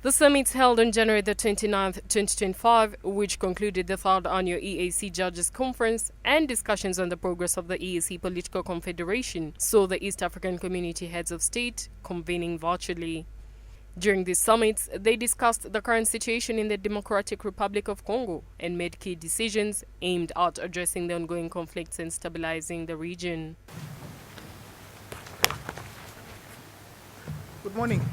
The summit held on January the 29th, 2025, which concluded the third annual EAC Judges Conference and discussions on the progress of the EAC Political Confederation, saw the East African Community Heads of State convening virtually. During these summits, they discussed the current situation in the Democratic Republic of Congo and made key decisions aimed at addressing the ongoing conflicts and stabilizing the region. Good morning.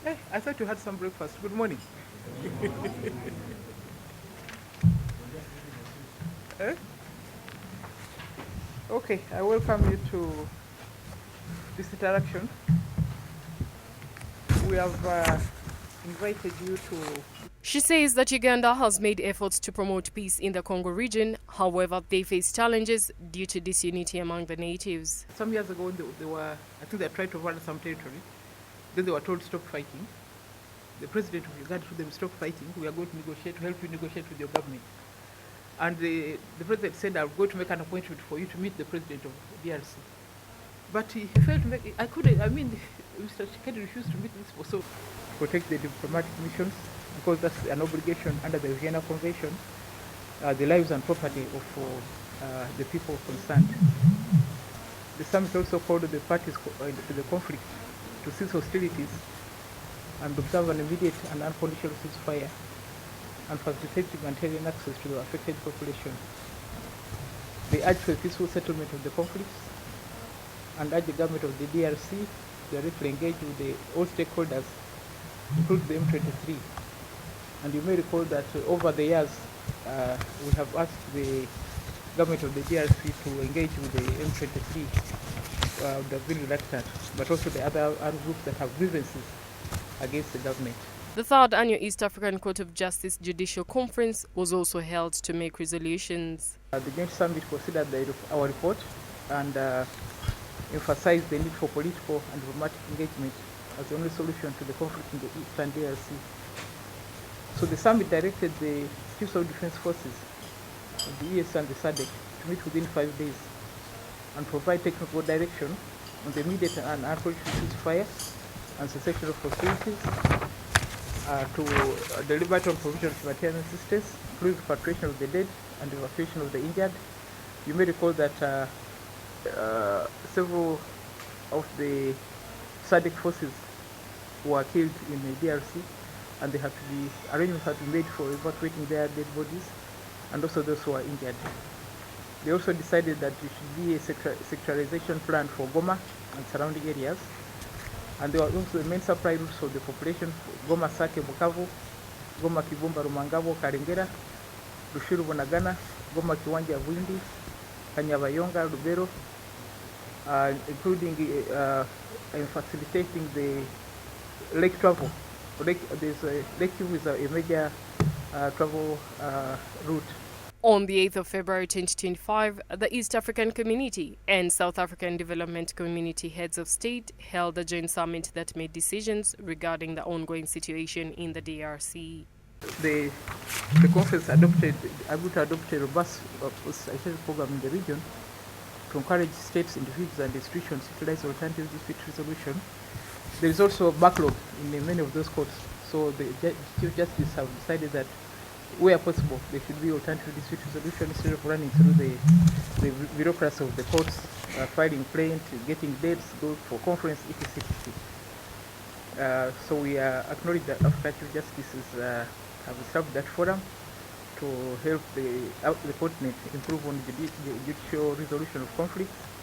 Hey, I thought you had some breakfast. Good morning. Eh? Okay, I welcome you to this interaction. We have invited you to... She says that Uganda has made efforts to promote peace in the Congo region. However, they face challenges due to disunity among the natives. Some years ago, they were, I think they tried to run some territory. Then they were told stop fighting. The president of Uganda told them stop fighting. We are going to negotiate, to help you negotiate with your government. And the president said, I'm going to make an appointment for you to meet the president of DRC. But he failed to make, I couldn't, I mean, Mr. Chikedi refused to meet this for so protect the diplomatic missions, because that's an obligation under the Vienna Convention, the lives and property of the people concerned. The summit also called the parties to the conflict to cease hostilities and observe an immediate and unconditional ceasefire and facilitate humanitarian access to the affected population. They urge for a peaceful settlement of the conflicts and urge the government of the DRC to directly engage with all stakeholders, including the M23. And you may recall that over the years, we have asked the government of the DRC to engage with the M23. Would have been reluctant, but also the other groups that have grievances against the government. The third annual East African Court of Justice Judicial Conference was also held to make resolutions. The Joint Summit considered our report and emphasized the need for political and diplomatic engagement as the only solution to the conflict in the Eastern DRC. So the summit directed the Chiefs of Defense Forces of the EAC and the SADC to meet within 5 days and provide technical direction on the immediate and unconditional ceasefire and cessation of hostilities, to deliver on provision of humanitarian assistance, including repatriation of the dead and evacuation of the injured. You may recall that several of the SADC forces were killed in the DRC, and they had to be arrangements had to be made for evacuating their dead bodies, and also those who are injured. They also decided that there should be a sectorization plan for Goma and surrounding areas. And there were also the main supply routes for the population: Goma, Sake, Bukavu, Goma, Kibumba, Rumangabo, Karengera, Rushuru, Bunagana, Goma, Kiwanja, Bwindi, Kanyabayonga, Lubero, including facilitating the lake travel. Lake Kivu is a major travel route. On the 8th of February 2025, the East African Community and South African Development Community Heads of State held a joint summit that made decisions regarding the ongoing situation in the DRC. The conference able to adopt a robust program in the region to encourage states, individuals, and institutions to utilize alternative dispute resolution. There is also a backlog in many of those courts, so the Chief Justice have decided that where possible, there should be alternative dispute resolution instead of running through the bureaucracy of the courts, filing plaints, getting dates, go for conference, etc. So we acknowledge that African Chief Justices have established that forum to help the continent improve on the judicial resolution of conflicts